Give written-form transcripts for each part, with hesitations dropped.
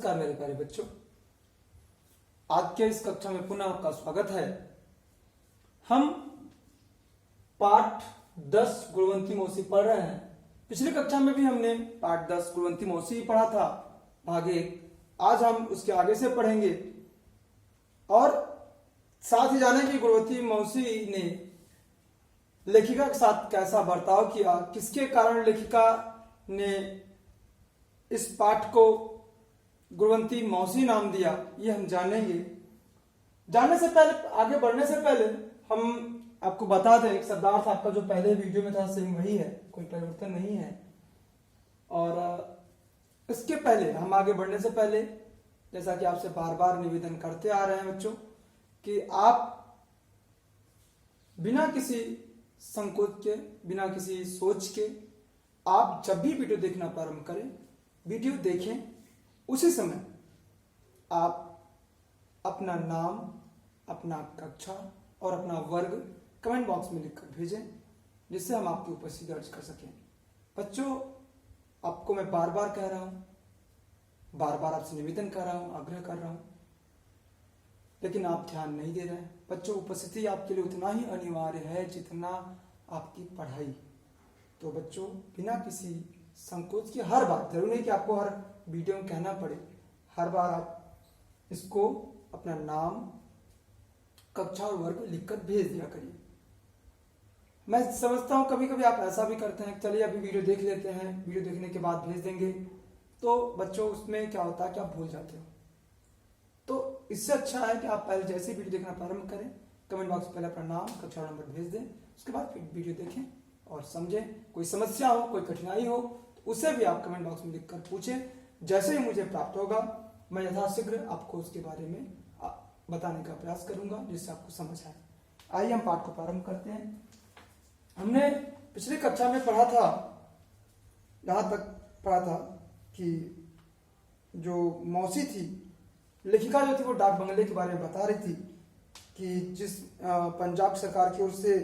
नमस्कार मेरे प्यारे बच्चों, आज के इस कक्षा में पुनः आपका स्वागत है। हम पाठ 10 गुणवंती मौसी पढ़ रहे हैं। पिछली कक्षा में भी हमने पाठ 10 गुणवंती मौसी पढ़ा था, भाग 1। आज हम उसके आगे से पढ़ेंगे और साथ ही जाने की गुणवंती मौसी ने लेखिका के साथ कैसा बर्ताव किया, किसके कारण लेखिका ने इस पाठ को गुणवंती मौसी नाम दिया, ये हम जानेंगे। जानने से पहले, आगे बढ़ने से पहले हम आपको बता दें एक शब्दार्थ आपका जो पहले वीडियो में था सेम वही है, कोई परिवर्तन नहीं है। और इसके पहले हम आगे बढ़ने से पहले, जैसा कि आपसे बार बार निवेदन करते आ रहे हैं बच्चों, कि आप बिना किसी संकोच के, बिना किसी सोच के, आप जब भी वीडियो देखना प्रारंभ करें, वीडियो देखें, उसी समय आप अपना नाम, अपना कक्षा और अपना वर्ग कमेंट बॉक्स में लिखकर भेजें, जिससे हम आपकी उपस्थिति दर्ज कर सकें। बच्चों, आपको मैं बार बार कह रहा हूं, बार बार आपसे निवेदन कर रहा हूं, आग्रह कर रहा हूं, लेकिन आप ध्यान नहीं दे रहे हैं। बच्चों, उपस्थिति आपके लिए उतना ही अनिवार्य है जितना आपकी पढ़ाई। तो बच्चों, बिना किसी संकोच के हर बार, जरूरी नहीं कि आपको हर वीडियो में कहना पड़े, हर बार आप इसको अपना नाम, कक्षा और वर्ग लिखकर भेज दिया करिए। मैं समझता हूं कभी कभी आप ऐसा भी करते हैं, चलिए अभी वीडियो देख लेते हैं, वीडियो देखने के बाद भेज देंगे। तो बच्चों, उसमें क्या होता है कि आप भूल जाते हो। तो इससे अच्छा है कि आप पहले जैसे वीडियो देखना प्रारंभ करें, कमेंट बॉक्स में पहले अपना नाम, कक्षा और नंबर भेज दें, उसके बाद फिर वीडियो देखें और समझें। कोई समस्या हो, कोई कठिनाई हो, तो उसे भी आप कमेंट बॉक्स में लिखकर पूछें। जैसे ही मुझे प्राप्त होगा, मैं यथाशीघ्र आपको उसके बारे में बताने का प्रयास करूंगा, जिससे आपको समझ आए। आइए हम पाठ को प्रारंभ करते हैं। हमने पिछली कक्षा में पढ़ा था, यहां तक पढ़ा था कि जो मौसी थी, लेखिका जो थी, वो डाक बंगले के बारे में बता रही थी कि जिस पंजाब सरकार की ओर से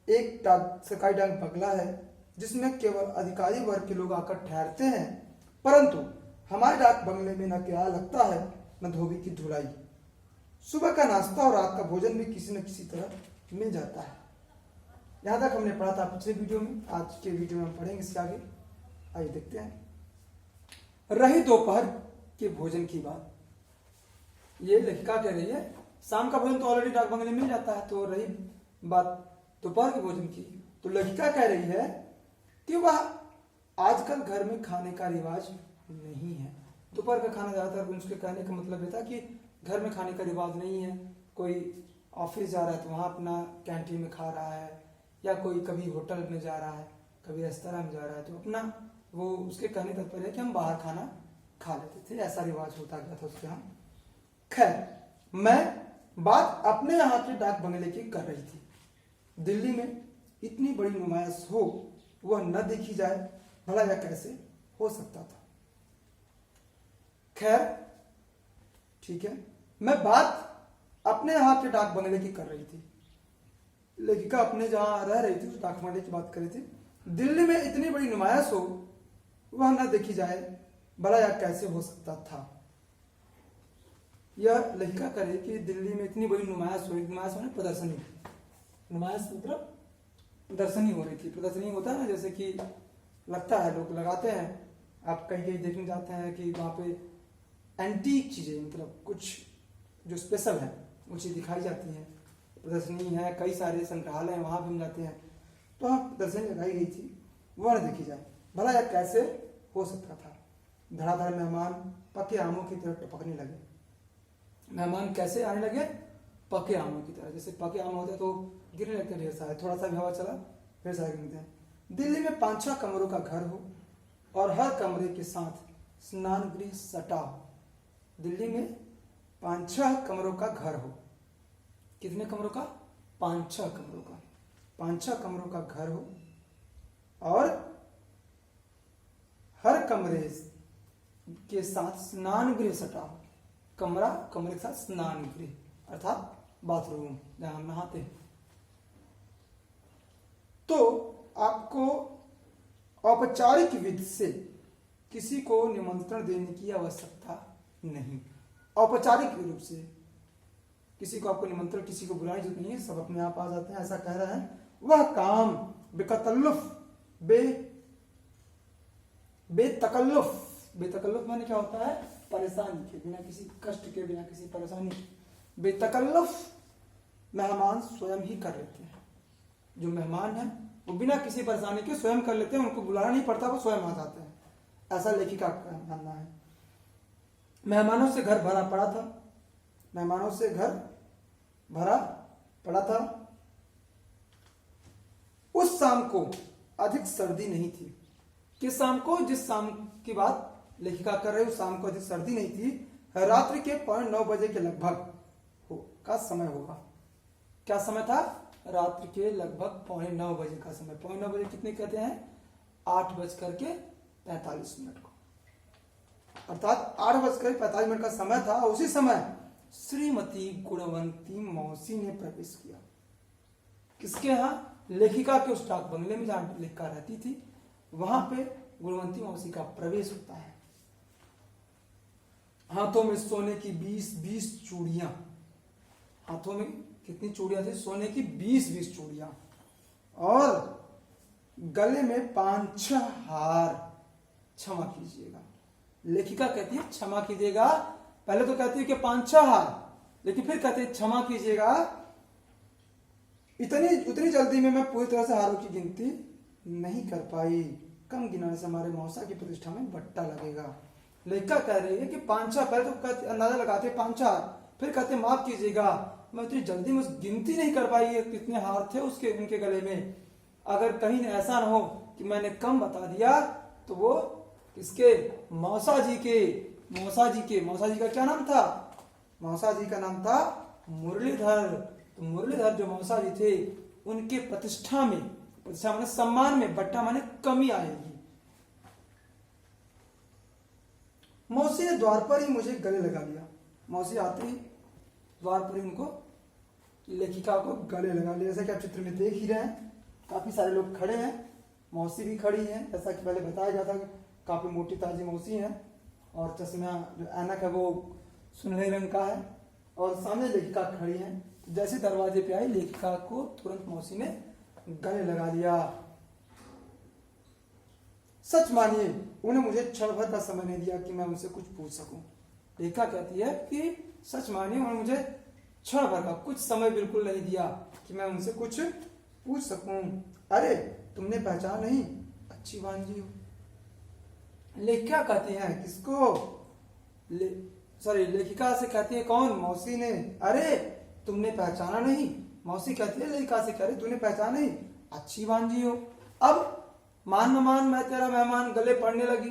एक सरकारी डाक बंगला है जिसमें केवल अधिकारी वर्ग के लोग आकर ठहरते हैं, परंतु हमारे डाक बंगले में न किराया लगता है, न धोबी की धुलाई। सुबह का नाश्ता और रात का भोजन भी किसी न किसी तरह मिल जाता है। यहां तक हमने पढ़ा था पिछले वीडियो में। आज के वीडियो में हम पढ़ेंगे इसके आगे। आइए देखते हैं। रही दोपहर के भोजन की बात, ये लेखिका कह रही है, शाम का भोजन तो ऑलरेडी डाक बंगले में मिल जाता है, तो रही बात दोपहर के भोजन की, तो लेखिका कह रही है कि वह आजकल घर में खाने का रिवाज नहीं है। दोपहर का खाना ज्यादातर, उसके कहने का मतलब ये था कि घर में खाने का रिवाज नहीं है। कोई ऑफिस जा रहा है तो वहां अपना कैंटीन में खा रहा है, या कोई कभी होटल में जा रहा है, कभी रेस्तरां में जा रहा है, तो अपना वो, उसके कहने का तात्पर्य है कि हम बाहर खाना खा लेते थे, ऐसा रिवाज होता गया था उसके यहाँ। खैर, मैं बात अपने यहाँ के डाक बंगले की कर रही थी। दिल्ली में इतनी बड़ी नुमाइश हो, वह न देखी जाए, भला यह कैसे हो सकता था। खैर, ठीक है, मैं बात अपने यहाँ के डाक बंगले की कर रही थी। लेखिका अपने जहां रह रही थी, तो डाक बंगले की बात कर रही थी। दिल्ली में इतनी बड़ी नुमाइश हो, वह न देखी जाए, भला यह कैसे हो सकता था। यह लेखिका करे कि दिल्ली में इतनी बड़ी नुमाइश हो, नुमाइश होने प्रदर्शनी, नुमाइश मतलब प्रदर्शनी हो रही थी। प्रदर्शनी होता है ना, जैसे कि लगता है, लोग लगाते हैं, आप कहीं कहीं देखने जाते हैं कि वहां पे एंटीक चीजें, मतलब कुछ जो स्पेशल है वो चीज दिखाई जाती है। प्रदर्शनी है, कई सारे संग्रहालय हैं, वहां भी हम जाते हैं। तो वहां प्रदर्शनी लगाई गई थी, वह न देखी जाए, भला यह कैसे हो सकता था। धड़ाधड़ मेहमान पके आमों की तरह टपकने लगे। मेहमान कैसे आने लगे? पके आमों की तरह। जैसे पके आम होते हैं तो गिरने लगते हैं ढेर सारे, थोड़ा सा भी हवा चला ढेर सारे गिरते हैं। दिल्ली में 5-6 कमरों का घर हो और हर कमरे के साथ स्नान गृह सटा हो। दिल्ली में 5-6 कमरों का घर हो। कितने कमरों का? 5-6 कमरों का। 5-6 कमरों का घर हो और हर कमरे के साथ स्नान गृह सटा हो। कमरा, कमरे के साथ स्नान गृह अर्थात बाथरूम, जहां हम नहाते हैं। तो आपको औपचारिक विधि से किसी को निमंत्रण देने की आवश्यकता नहीं। औपचारिक रूप से किसी को आपको निमंत्रण, किसी को बुलाने की जरूरत नहीं है, सब अपने आप आ जाते हैं, ऐसा कह रहा है। वह काम बेतकल्लुफ बेतकल्लुफ माने क्या होता है? परेशानी के, बिना किसी कष्ट के, बिना किसी परेशानी। बेतकल्लुफ मेहमान स्वयं ही कर लेते हैं। जो मेहमान है वो बिना किसी परेशानी के स्वयं कर लेते हैं, उनको बुलाना नहीं पड़ता, वो स्वयं आ जाते हैं, ऐसा लेखिका का मानना है। मेहमानों से घर भरा पड़ा था, मेहमानों से घर भरा पड़ा था। उस शाम को अधिक सर्दी नहीं थी। किस शाम को? जिस शाम की बात लेखिका कर रहे, उस शाम को अधिक सर्दी नहीं थी। रात्रि के 9:15 बजे के लगभग का समय होगा। क्या समय था? रात्रि के लगभग 9:15 बजे का समय। 9:15 बजे कितने कहते हैं? 8:45 को, अर्थात 8:45 का समय था। उसी समय श्रीमती गुणवंती मौसी ने प्रवेश किया। किसके यहाँ? लेखिका के उस डाक बंगले में जहां लेखिका रहती थी, वहां पे गुणवंती मौसी का प्रवेश होता है। हाथों में सोने की 20 चूड़ियां, हाथों में कितनी चूड़ियां थी? सोने की 20 चूड़ियां, और गले में 5-6 हार। क्षमा कीजिएगा, लेखिका कहती है क्षमा कीजिएगा। पहले तो कहती है कि 5-6 हार, लेकिन फिर कहते हैं क्षमा कीजिएगा, उतनी जल्दी में मैं पूरी तरह से हारों की गिनती नहीं कर पाई। कम गिनाने से हमारे मौसा की प्रतिष्ठा में बट्टा लगेगा। लेखिका कह रही है कि 5-6, पहले तो अंदाजा लगाते 5-6 हार, फिर कहते माफ कीजिएगा, मैं उतनी जल्दी में गिनती नहीं कर पाई कितने हार थे उनके गले में। अगर कहीं ऐसा ना हो कि मैंने कम बता दिया, तो वो किसके? मौसा जी का क्या नाम था? मौसा जी का नाम था मुरलीधर। तो मुरलीधर जो मौसा जी थे, उनके प्रतिष्ठा माने सम्मान में बट्टा माने कमी आएगी। मौसी ने द्वार पर ही मुझे गले लगा लिया। मौसी आते ही द्वार पर ही उनको, लेखिका को गले लगा लिया। जैसा कि आप चित्र में देख ही रहे हैं, काफी सारे लोग खड़े हैं, मौसी भी खड़ी हैं। जैसा कि पहले बताया गया था, काफी मोटी ताजी मौसी है, और चश्मा जो ऐनक है वो सुनहरे रंग का है, और सामने लेखिका खड़ी है। जैसे दरवाजे पे आई, लेखिका को तुरंत मौसी ने गले लगा लिया। सच मानिए, उन्हें मुझे क्षण भर का समय नहीं दिया कि मैं उनसे कुछ पूछ सकूं। लेखिका कहती है कि सच मानिए, उन्होंने मुझे क्षण भर का कुछ समय बिल्कुल नहीं दिया कि मैं उनसे कुछ पूछ सकूं। अरे तुमने पहचान नहीं? अच्छी भांजी हो। लेखिका कहती है किसको? लेखिका से कहती है कौन? मौसी ने। अरे तुमने पहचाना नहीं? मौसी कहती है लेखिका से, कह रही तूने पहचाना नहीं? अच्छी भांजी हो। अब मान मैं तेरा मेहमान, गले पड़ने लगी।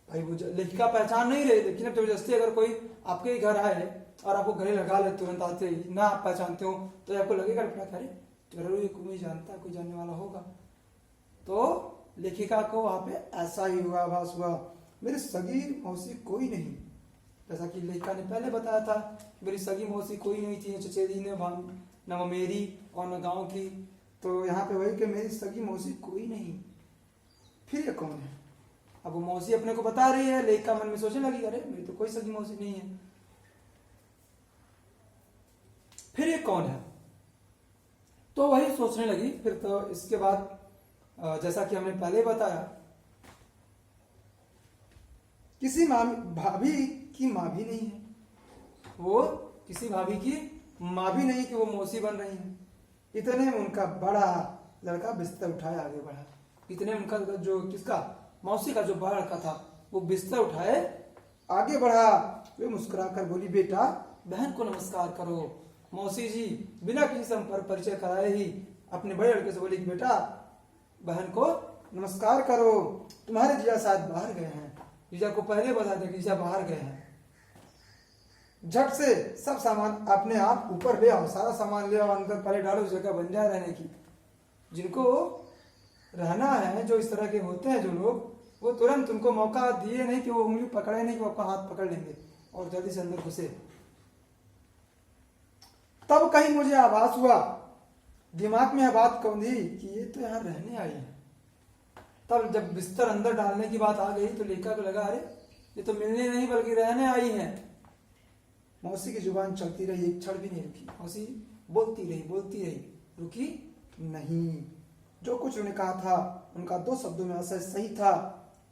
भाई वो लेखिका पहचान नहीं रही, लेकिन अब जबरदस्ती अगर कोई आपके ही घर आए और आपको गले लगा ले तुरंत आते ही, ना आप पहचानते हो, तो आपको लगेगा अरे जरूर ये कोई जानता, कोई जानने वाला होगा। तो लेखिका को वहां पे ऐसा ही हुआ, आभास हुआ, मेरी सगी मौसी कोई नहीं। जैसा कि लेखिका ने पहले बताया था, मेरी सगी मौसी कोई नहीं थी, चचेरी ने न मेरी और न गांव की। तो यहाँ पे वही कि मेरी सगी मौसी कोई नहीं। फिर ये कौन है? अब वो मौसी अपने को बता रही है, लेखिका मन में सोचने लगी अरे मेरी तो कोई सगी मौसी नहीं है। फिर ये कौन है? तो वही सोचने लगी। फिर तो इसके बाद जैसा कि हमने पहले बताया, किसी भाभी की माँ भी नहीं है। वो किसी भाभी की माँ भी नहीं कि वो मौसी बन रही है। इतने में उनका बड़ा लड़का बिस्तर उठाए आगे बढ़ा। इतने में उनका जो किसका? मौसी का जो बड़ा लड़का था, वो बिस्तर उठाए आगे बढ़ा। वे मुस्कुराकर बोली, बेटा बहन को नमस्कार करो। मौसी जी बिना किसी संपर्क परिचय कराए ही अपने बड़े लड़के से बोली कि बेटा बहन को नमस्कार करो, तुम्हारे जीजा शायद बाहर गए हैं। जीजा को पहले बता दे कि जीजा बाहर गए हैं। झट से सब सामान अपने आप ऊपर ले आओ, सारा सामान ले आओ, अंदर पहले डालो, जगह बन जाए रहने की। जिनको रहना है, जो इस तरह के होते हैं जो लोग, वो तुरंत उनको मौका दिए नहीं कि वो उंगली पकड़े नहीं कि वो आपका हाथ पकड़ लेंगे और जल्दी से अंदर घुसे। तब कहीं मुझे आभास हुआ, दिमाग में यह बात कौन दी कि ये तो यहाँ रहने आई है। तब जब बिस्तर अंदर डालने की बात आ गई तो लेखिका को लगा अरे ये तो मिलने नहीं बल्कि रहने आई है। मौसी की जुबान चलती रही, एक क्षण भी नहीं रुकी। मौसी बोलती रही, रुकी नहीं। जो कुछ उन्होंने कहा था उनका 2 शब्दों में असर सही था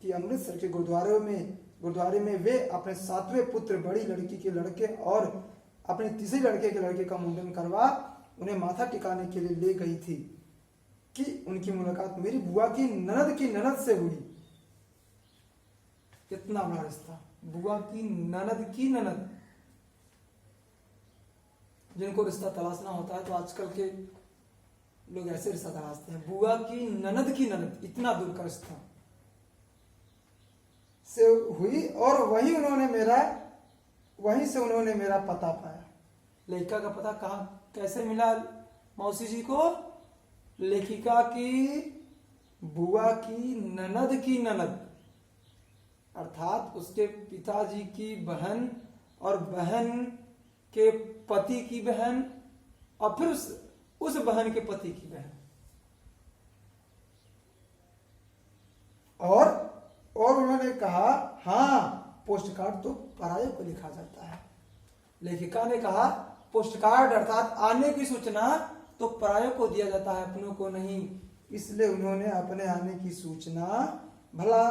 कि अमृतसर के गुरुद्वारे में वे अपने 7वें पुत्र बड़ी लड़की के लड़के और अपने तीसरे लड़के के लड़के का मुंडन करवा उन्हें माथा टिकाने के लिए ले गई थी कि उनकी मुलाकात मेरी बुआ की ननद से हुई। कितना बड़ा रिश्ता, बुआ की ननद। जिनको रिश्ता तलाशना होता है तो आजकल के लोग ऐसे रिश्ता तलाशते हैं। बुआ की ननद, इतना दूर का रिश्ता से हुई और वहीं से उन्होंने मेरा पता पाया। लेखिका का पता कहाँ कैसे मिला मौसी जी को? लेखिका की बुआ की ननद अर्थात उसके पिताजी की बहन और बहन के पति की बहन और फिर उस बहन के पति की बहन। और उन्होंने कहा हाँ पोस्ट कार्ड तो पराये को लिखा जाता है। लेखिका ने कहा पोस्ट कार्ड अर्थात आने की सूचना तो पराये को दिया जाता है, अपनों को नहीं। इसलिए उन्होंने अपने आने की सूचना, भला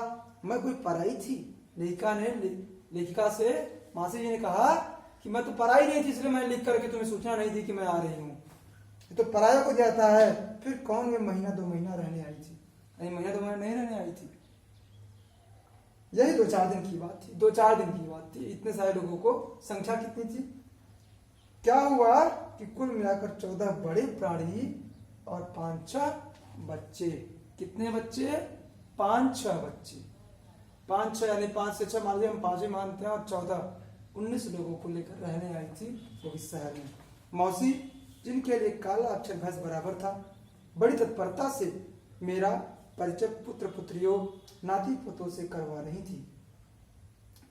मैं कोई पराई थी? लेखिका से मासी जी ने कहा कि मैं तो पराई नहीं थी, इसलिए मैं लिख करके तुम्हें सूचना नहीं दी कि मैं आ रही हूँ। तो पराया को जाता है। फिर कौन वे महीना 2 महीना रहने आई थी? महीना 2 महीना नहीं रहने आई थी, यही 2-4 दिन की बात थी। 2-4 दिन की बात थी। इतने सारे लोगों को संख्या कितनी थी? क्या हुआ कि कुल मिलाकर 14 बड़े प्राणी और 5-6 बच्चे। कितने बच्चे? 5-6 बच्चे। 5-6 यानी 5 से 6 मान लीजिए, हम 5 ही मानते हैं, और 19 लोगों को लेकर रहने आई थी वो इस शहर में। मौसी जिनके लिए काला अक्षर भैंस बराबर था, बड़ी तत्परता से मेरा परिचय पुत्र पुत्रियों नाती पोतों से करवा रही थी।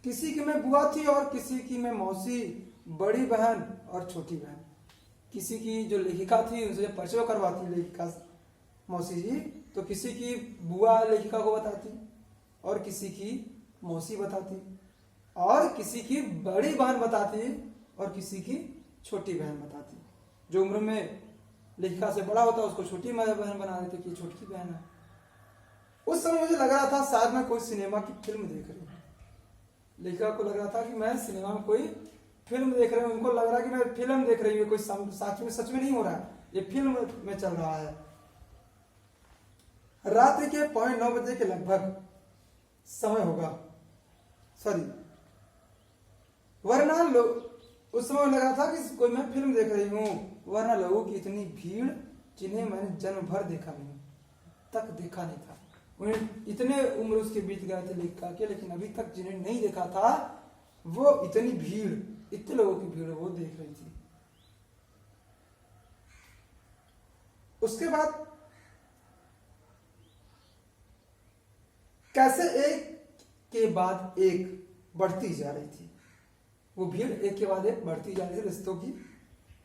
किसी की मैं बुआ थी और किसी की मैं मौसी, बड़ी बहन और छोटी बहन। किसी की जो लेखिका थी उनसे परिचय करवाती लेखिका मौसी जी, तो किसी की बुआ लेखिका को बताती और किसी की मौसी बताती और किसी की बड़ी बहन बताती और किसी की छोटी बहन बताती। जो उम्र में लेखिका से बड़ा होता उसको छोटी बहन बना देते कि छोटी बहन है। उस समय मुझे लग रहा था शायद मैं कोई सिनेमा की फिल्म देख रही हूँ। लेखिका को लग रहा था कि मैं सिनेमा में कोई फिल्म देख रही हूँ। उनको लग रहा है कि मैं फिल्म देख रही हूँ, कोई साक्षी में सच में नहीं हो रहा है, ये फिल्म में चल रहा है। रात्रि के 9:15 बजे के लगभग समय होगा, वरना उस समय लग रहा था कि कोई मैं फिल्म देख रही हूँ, वरना लोगों की इतनी भीड़ जिन्हें मैंने जन्म भर देखा नहीं था। उन्हें इतने उम्र उसके बीत गए थे लेखिका के, लेकिन अभी तक जिन्हें नहीं देखा था वो इतनी भीड़, इतने लोगों की भीड़ वो देख रही थी। उसके बाद कैसे एक के बाद एक बढ़ती जा रही थी वो भीड़, एक के बाद एक बढ़ती जा रही थी रिश्तों की।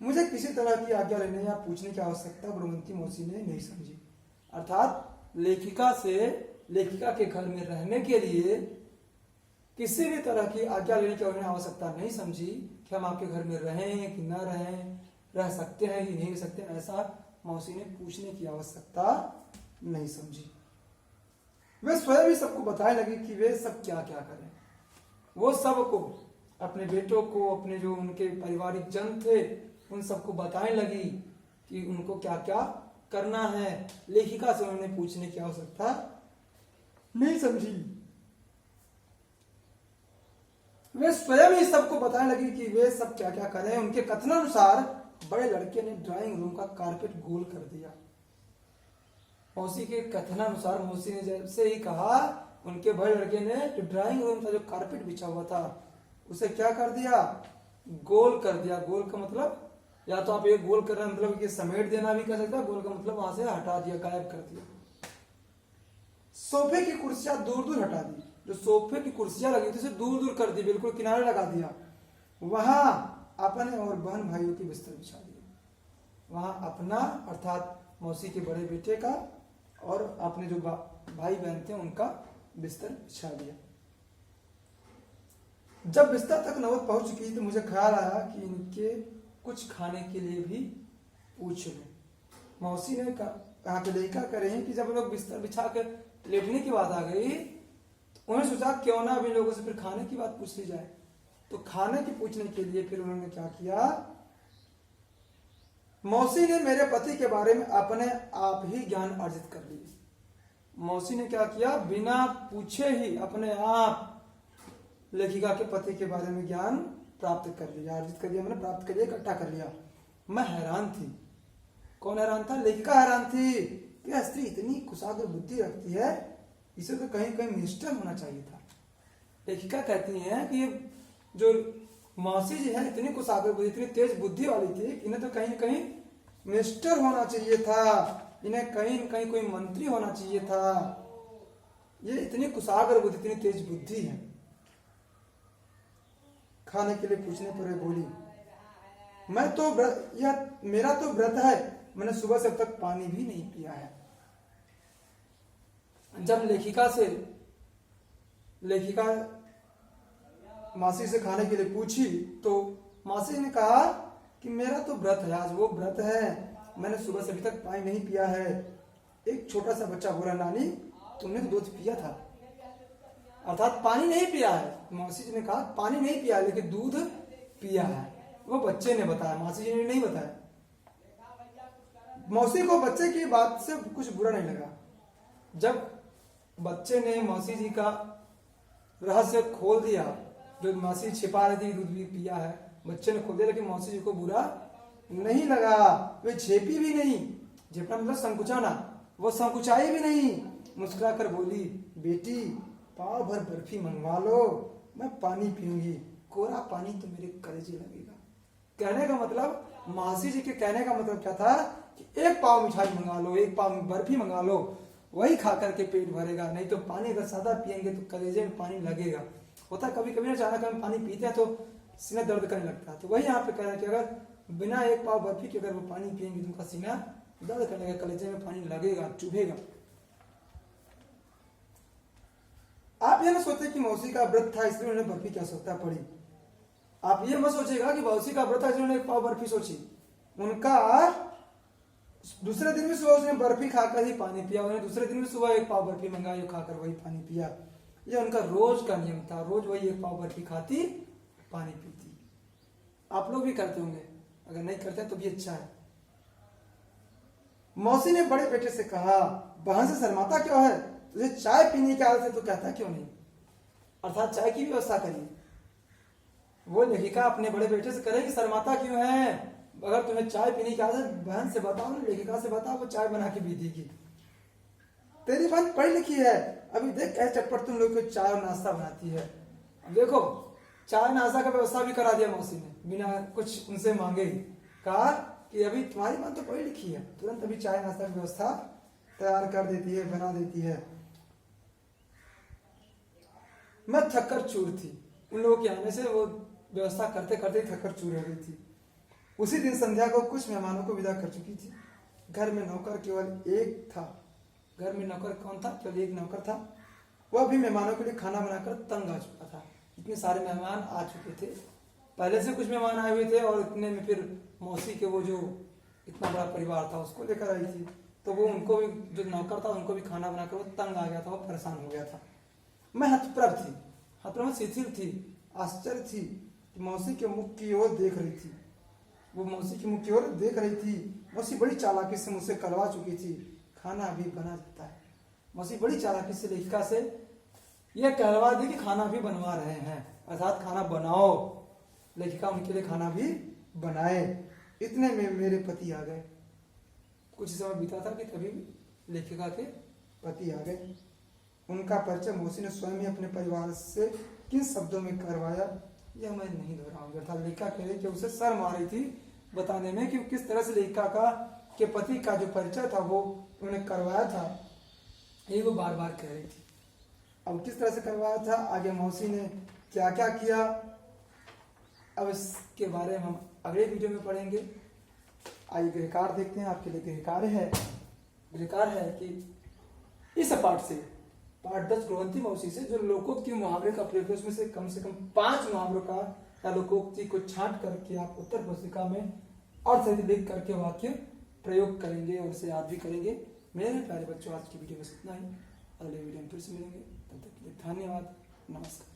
मुझे किसी तरह की आज्ञा लेने या पूछने की आवश्यकता गुणवंती मौसी ने नहीं समझी। अर्थात लेखिका के घर में रहने के लिए किसी भी तरह की आज्ञा लेने की उन्हें आवश्यकता नहीं समझी कि हम आपके घर में रहें कि न रहें, रह सकते हैं कि नहीं रह सकते, ऐसा मौसी ने पूछने की आवश्यकता नहीं समझी। वे स्वयं ही सबको बताने लगी कि वे सब क्या क्या करें। वो सबको, अपने बेटों को, अपने जो उनके पारिवारिक जन थे उन सबको बताने लगी कि उनको क्या क्या करना है। लेखिका से उन्होंने पूछने की आवश्यकता नहीं समझी। वे स्वयं ही सबको बताने लगी कि वे सब क्या क्या करें। उनके कथनानुसार बड़े लड़के ने ड्राइंग रूम का कारपेट गोल कर दिया। मौसी के कथनानुसार मौसी ने जैसे ही कहा, उनके बड़े लड़के ने जो ड्राइंग रूम था, जो कारपेट बिछा हुआ था, उसे क्या कर दिया? गोल कर दिया। गोल का मतलब या तो आप ये गोल कर रहे हैं मतलब ये समेट देना भी कर सकता है, गोल का मतलब वहां से हटा दिया, गायब कर दिया। सोफे की कुर्सियां दूर दूर हटा दी। जो सोफे की कुर्सियां लगी थी उसे दूर दूर कर दी, बिल्कुल किनारे लगा दिया। वहां अपने और बहन भाइयों के बिस्तर बिछा दिए। वहां अपना अर्थात मौसी के बड़े बेटे का और अपने जो भाई बहन थे उनका बिस्तर बिछा दिया। जब बिस्तर तक नौबत पहुंच चुकी तो मुझे ख्याल आया कि इनके कुछ खाने के लिए भी पूछ लूं। मौसी ने कहा पे लड़का करे हैं कि जब लोग बिस्तर बिछा कर लेटने की बात आ गई तो उन्होंने सोचा क्यों ना अभी लोगों से फिर खाने की बात पूछ ली जाए। तो खाने की पूछने के लिए फिर उन्होंने क्या किया, मौसी ने मेरे पति के बारे में अपने आप ही ज्ञान अर्जित कर लिया। मौसी ने क्या किया, बिना पूछे ही अपने आप लेखिका के पति के बारे में ज्ञान प्राप्त कर लिया, अर्जित कर लिया, मैंने प्राप्त कर लिया, इकट्ठा कर लिया। मैं हैरान थी। कौन हैरान था? लेखिका हैरान थी कि यह स्त्री इतनी कुशाग्र बुद्धि रखती है, इसे तो कहीं कहीं मिनिस्टर होना चाहिए था। लेखिका कहती हैं कि ये जो मौसी जी है इतनी कुशाग्र बुद्धि, इतनी तेज बुद्धि वाली थी, इन्हें तो कहीं कहीं मिनिस्टर होना चाहिए था, इन्हें कहीं न कहीं कोई मंत्री होना चाहिए था। ये इतनी कुशाग्र बुद्धि, इतनी तेज बुद्धि है। खाने के लिए पूछने पर बोली, मैं तो यह मेरा तो व्रत है, मैंने सुबह से अब तक पानी भी नहीं पिया है। जब लेखिका मासी से खाने के लिए पूछी तो मासी ने कहा कि मेरा तो व्रत है, आज वो व्रत है, मैंने सुबह से अभी तक पानी नहीं पिया है। एक छोटा सा बच्चा बोला, नानी तुमने तो दूध पिया था, अर्थात पानी नहीं पिया है। मौसी जी ने कहा पानी नहीं पिया लेकिन दूध पिया है। वो बच्चे ने बताया, मासी जी ने नहीं बताया। मौसी को बच्चे की बात से कुछ बुरा नहीं लगा। जब बच्चे ने मौसी जी का रहस्य खोल दिया, जो मौसी छिपा रही थी दूध भी पिया है, बच्चे ने खोल दिया, लेकिन मौसी जी को बुरा नहीं लगा। वे झेपी भी नहीं, झेपना मतलब संकुचाना, वो संकुचाई भी नहीं, मुस्कुराकर बोली, बेटी पाव भर बर्फी मंगवा लो, मैं पानी पीऊंगी, कोरा पानी तो मेरे कलेजे लगेगा। कहने का मतलब, मासी जी के कहने का मतलब क्या था कि एक पाव मिठाई मंगा लो, एक पाव बर्फी मंगा लो, वही खा करके पेट भरेगा, नहीं तो पानी अगर सादा पियेंगे तो कलेजे में पानी लगेगा। होता कभी कभी ना, अचानक हम पानी पीते हैं तो सीना दर्द करने लगता है। तो वही यहाँ पे कह रहे हैं कि अगर बिना एक पाव बर्फी के अगर वो पानी पियेंगे तो उनका सीना दर्द करने लगेगा, कलेजे में पानी लगेगा, चुभेगा। आप ये ना सोचे कि मौसी का व्रत था इसलिए उन्होंने बर्फी की आवश्यकता पड़ी। आप ये मत सोचेगा कि मौसी का व्रत था इसलिए उन्होंने एक पाव बर्फी सोची। उनका दूसरे दिन भी सुबह उसने बर्फी खाकर ही पानी पिया, उन्होंने दूसरे दिन भी सुबह एक पाव बर्फी मंगाई, खाकर वही पानी पिया। ये उनका रोज का नियम था, रोज वही एक पाव बर्फी खाती, पानी पीती। आप लोग भी करते होंगे, अगर नहीं करते तो भी अच्छा है। मौसी ने बड़े बेटे से कहा, बहन से शर्माता क्यों है, तुझे चाय पीने की आदत है तो कहता क्यों नहीं, अर्थात चाय की व्यवस्था करिए। वो लेखिका अपने बड़े बेटे से करे कि शर्माता क्यों है, अगर तुम्हें चाय पीने की आदत बहन से बताओ ना, लेखिका से बताओ, वो चाय बना के पी देगी। तेरी बहन पढ़ी लिखी है, अभी देख कैसे चटपट तुम लोग को चाय और नाश्ता बनाती है। अब देखो चाय नाश्ता का व्यवस्था भी करा दिया मौसी ने, बिना कुछ उनसे मांगे ही। कहा कि अभी तुम्हारी बहन तो पढ़ी लिखी है, तुरंत अभी चाय नाश्ता की व्यवस्था तैयार कर देती है, बना देती है। मैं थक्कर चूर थी, उन लोगों के आने से वो व्यवस्था करते करते थक्कर चूर हो गई थी। उसी दिन संध्या को कुछ मेहमानों को विदा कर चुकी थी। घर में नौकर केवल एक था। घर में नौकर कौन था? केवल एक नौकर था। वह भी मेहमानों के लिए खाना बनाकर तंग आ चुका था। इतने सारे मेहमान आ चुके थे, पहले से कुछ मेहमान आए हुए थे और इतने में फिर मौसी के वो जो इतना बड़ा परिवार था उसको लेकर आई थी, तो वो उनको भी, जो नौकर था उनको भी खाना बनाकर वो तंग आ गया था, वो परेशान हो गया था। मैं हतप्रभ थी, हतप्रभ शिथिल थी, आश्चर्य थी कि मौसी के मुख की ओर देख रही थी। वो मौसी की मुख की ओर देख रही थी। मौसी बड़ी चालाकी से मुझसे करवा चुकी थी, खाना अभी बना जाता है। मौसी बड़ी चालाकी से लेखिका से यह कहलवा दी कि खाना भी बनवा रहे हैं, अर्थात खाना बनाओ। लेखिका उनके लिए खाना भी बनाए। इतने में मेरे पति आ गए। कुछ समय बीता था कि तभी लेखिका के पति आ गए। उनका परिचय मौसी ने स्वयं ही अपने परिवार से किन शब्दों में करवाया यह मैं नहीं दोहराऊंगा। अर्थात लेखिका कह रही कि उसे शर्म आ रही थी बताने में कि किस तरह से लेखिका का के पति का जो परिचय था वो उन्होंने करवाया था, ये वो बार बार कह रही थी। अब किस तरह से करवाया था, आगे मौसी ने क्या क्या किया, अब इसके बारे में हम अगले वीडियो में पढ़ेंगे। आइए गृहकार देखते हैं। आपके लिए गृहकार है कि इस पाठ से, पाठ 10 ग्रंथि मौसी से जो लोकोक्ति मुहावरे का प्रयोग है उसमें से कम 5 मुहावरों का या लोकोक्ति को छांट करके आप उत्तर पुस्तिका में और सही लिख करके वाक्य प्रयोग करेंगे और इसे याद भी करेंगे। मेरे प्यारे बच्चों, आज की वीडियो में इतना ही। अगले वीडियो में फिर से मिलेंगे, तब तक के लिए धन्यवाद, नमस्कार।